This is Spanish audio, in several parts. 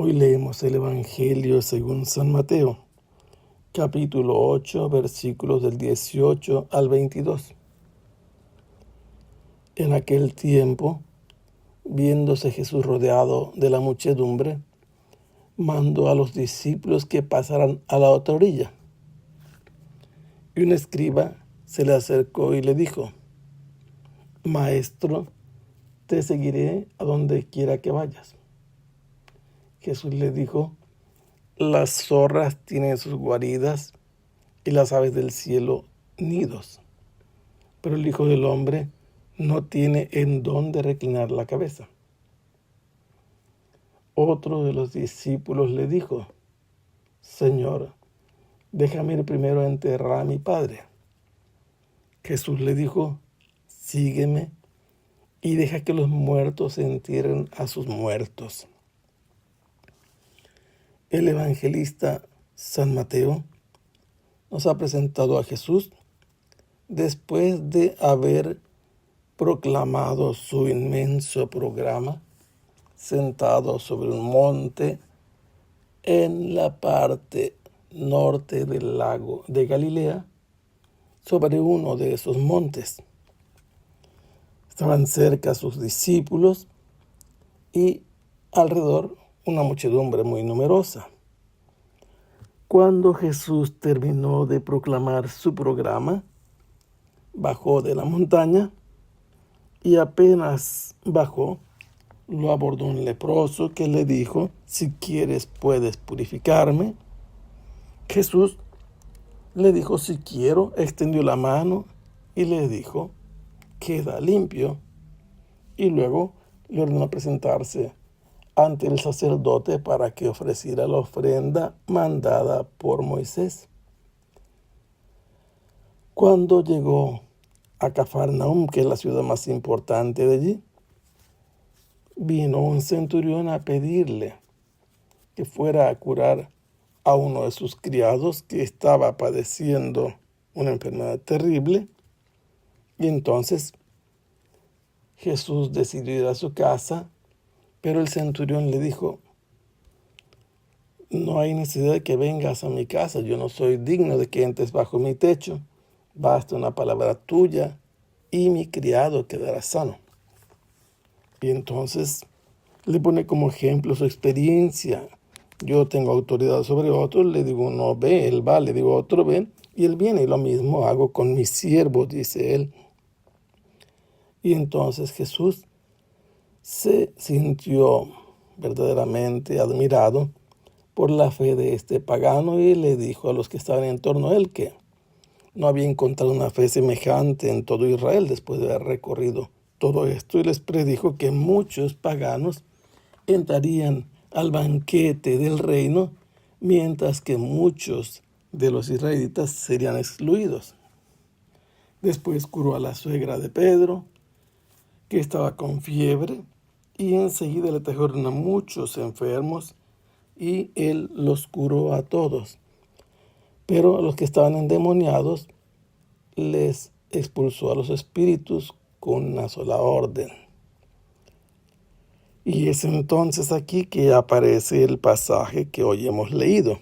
Hoy leemos el Evangelio según San Mateo, capítulo 8, versículos del 18 al 22. En aquel tiempo, viéndose Jesús rodeado de la muchedumbre, mandó a los discípulos que pasaran a la otra orilla. Y un escriba se le acercó y le dijo: Maestro, te seguiré a donde quiera que vayas. Jesús le dijo: Las zorras tienen sus guaridas y las aves del cielo nidos, pero el Hijo del Hombre no tiene en dónde reclinar la cabeza. Otro de los discípulos le dijo: Señor, déjame ir primero a enterrar a mi padre. Jesús le dijo: Sígueme y deja que los muertos entierren a sus muertos. El evangelista San Mateo nos ha presentado a Jesús después de haber proclamado su inmenso programa, sentado sobre un monte en la parte norte del lago de Galilea, sobre uno de esos montes. Estaban cerca sus discípulos y alrededor una muchedumbre muy numerosa. Cuando Jesús terminó de proclamar su programa, bajó de la montaña y apenas bajó, lo abordó un leproso que le dijo: Si quieres puedes purificarme. Jesús le dijo: Si quiero. Extendió la mano y le dijo: Queda limpio. Y luego le ordenó presentarse ante el sacerdote para que ofreciera la ofrenda mandada por Moisés. Cuando llegó a Cafarnaúm, que es la ciudad más importante de allí, vino un centurión a pedirle que fuera a curar a uno de sus criados que estaba padeciendo una enfermedad terrible. Y entonces Jesús decidió ir a su casa, pero el centurión le dijo: No hay necesidad de que vengas a mi casa, yo no soy digno de que entres bajo mi techo. Basta una palabra tuya y mi criado quedará sano. Y entonces le pone como ejemplo su experiencia. Yo tengo autoridad sobre otros, le digo uno ve, él va, le digo otro ven, y él viene, y lo mismo hago con mis siervos, dice él. Y entonces Jesús se sintió verdaderamente admirado por la fe de este pagano y le dijo a los que estaban en torno a él que no había encontrado una fe semejante en todo Israel después de haber recorrido todo esto, y les predijo que muchos paganos entrarían al banquete del reino, mientras que muchos de los israelitas serían excluidos. Después curó a la suegra de Pedro, que estaba con fiebre, y enseguida le trajeron a muchos enfermos, y él los curó a todos. Pero a los que estaban endemoniados les expulsó a los espíritus con una sola orden. Y es entonces aquí que aparece el pasaje que hoy hemos leído.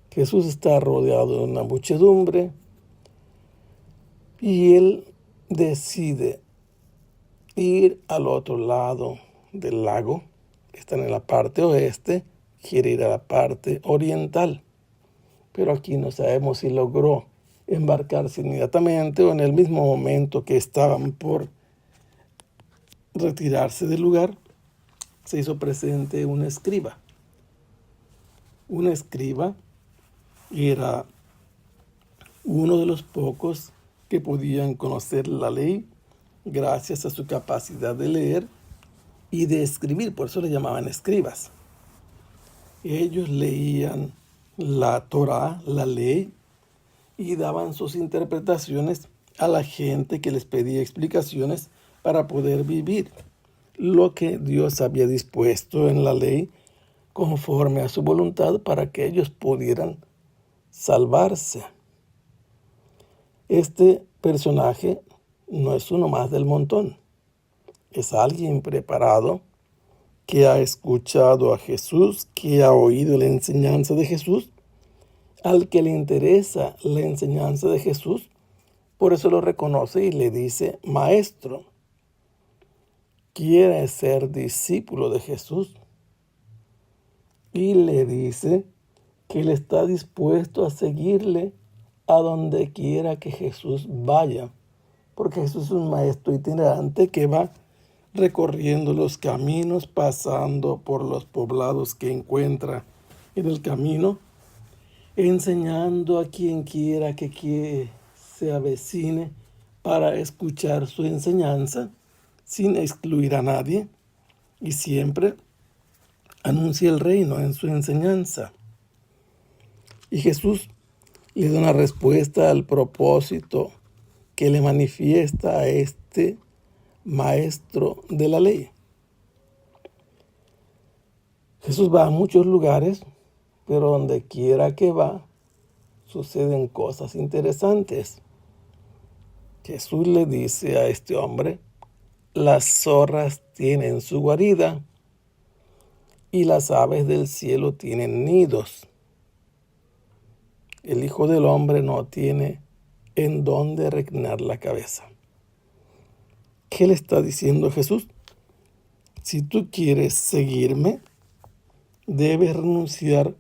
Jesús está rodeado de una muchedumbre y él decide ir al otro lado del lago. Está en la parte oeste, quiere ir a la parte oriental. Pero aquí no sabemos si logró embarcarse inmediatamente o en el mismo momento que estaban por retirarse del lugar, se hizo presente un escriba. Un escriba era uno de los pocos que podían conocer la ley gracias a su capacidad de leer y de escribir, por eso le llamaban escribas. Ellos leían la Torá, la ley, y daban sus interpretaciones a la gente que les pedía explicaciones para poder vivir lo que Dios había dispuesto en la ley conforme a su voluntad para que ellos pudieran salvarse. Este personaje no es uno más del montón, es alguien preparado que ha escuchado a Jesús, que ha oído la enseñanza de Jesús, al que le interesa la enseñanza de Jesús, por eso lo reconoce y le dice maestro. Quiere ser discípulo de Jesús y le dice que él está dispuesto a seguirle a donde quiera que Jesús vaya, porque Jesús es un maestro itinerante que va recorriendo los caminos, pasando por los poblados que encuentra en el camino, enseñando a quien quiera que se avecine para escuchar su enseñanza, sin excluir a nadie, y siempre anuncia el reino en su enseñanza. Y Jesús le da una respuesta al propósito que le manifiesta a este maestro de la ley. Jesús va a muchos lugares, pero donde quiera que va, suceden cosas interesantes. Jesús le dice a este hombre, las zorras tienen su guarida y las aves del cielo tienen nidos. El Hijo del Hombre no tiene en dónde reclinar la cabeza. ¿Qué le está diciendo Jesús? Si tú quieres seguirme, debes renunciar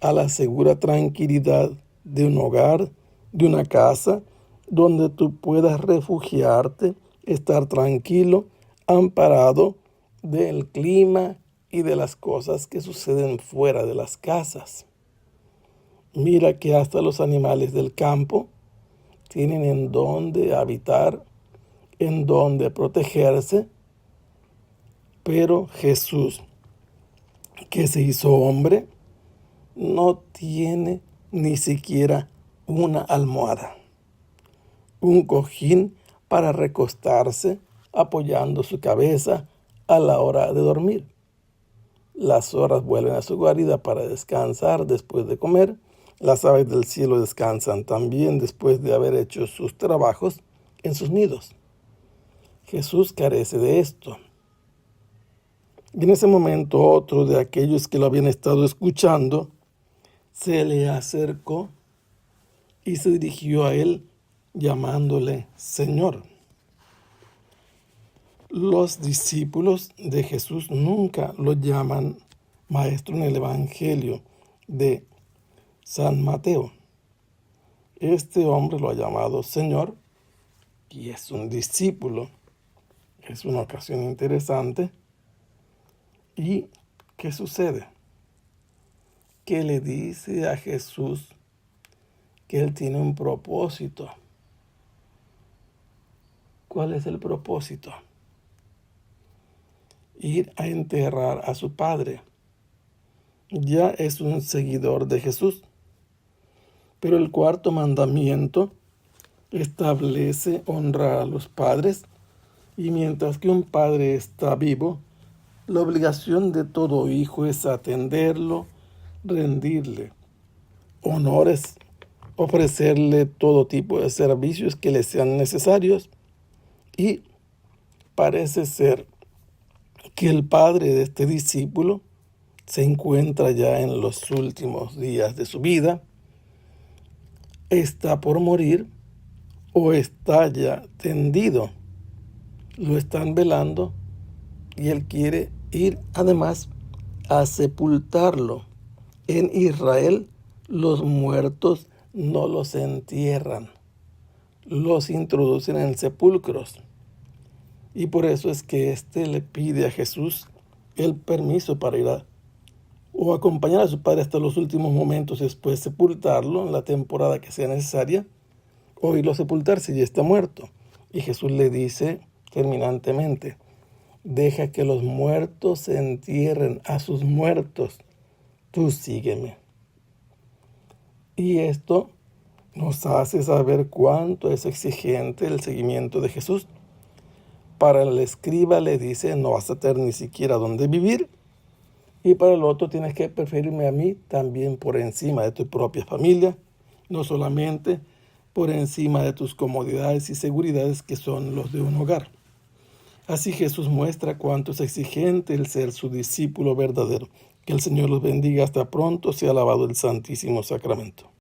a la segura tranquilidad de un hogar, de una casa, donde tú puedas refugiarte, estar tranquilo, amparado del clima y de las cosas que suceden fuera de las casas. Mira que hasta los animales del campo tienen en dónde habitar, en dónde protegerse, pero Jesús, que se hizo hombre, no tiene ni siquiera una almohada, un cojín para recostarse apoyando su cabeza a la hora de dormir. Las zorras vuelven a su guarida para descansar después de comer. Las aves del cielo descansan también después de haber hecho sus trabajos en sus nidos. Jesús carece de esto. Y en ese momento otro de aquellos que lo habían estado escuchando se le acercó y se dirigió a él llamándole Señor. Los discípulos de Jesús nunca lo llaman maestro en el Evangelio de San Mateo. Este hombre lo ha llamado Señor y es un discípulo. Es una ocasión interesante. ¿Y qué sucede? Que le dice a Jesús que él tiene un propósito. ¿Cuál es el propósito? Ir a enterrar a su padre. Ya es un seguidor de Jesús. Pero el cuarto mandamiento establece honrar a los padres, y mientras que un padre está vivo, la obligación de todo hijo es atenderlo, rendirle honores, ofrecerle todo tipo de servicios que le sean necesarios. Y parece ser que el padre de este discípulo se encuentra ya en los últimos días de su vida, está por morir o está ya tendido. Lo están velando y él quiere ir además a sepultarlo. En Israel los muertos no los entierran, los introducen en sepulcros. Y por eso es que éste le pide a Jesús el permiso para ir o acompañar a su padre hasta los últimos momentos, después sepultarlo en la temporada que sea necesaria, o irlo a sepultar si ya está muerto. Y Jesús le dice terminantemente, deja que los muertos se entierren a sus muertos, tú sígueme. Y esto nos hace saber cuánto es exigente el seguimiento de Jesús. Para el escriba le dice, no vas a tener ni siquiera dónde vivir. Y para el otro tienes que preferirme a mí también por encima de tu propia familia, no solamente por encima de tus comodidades y seguridades que son los de un hogar. Así Jesús muestra cuánto es exigente el ser su discípulo verdadero. Que el Señor los bendiga. Hasta pronto. Sea alabado el Santísimo Sacramento.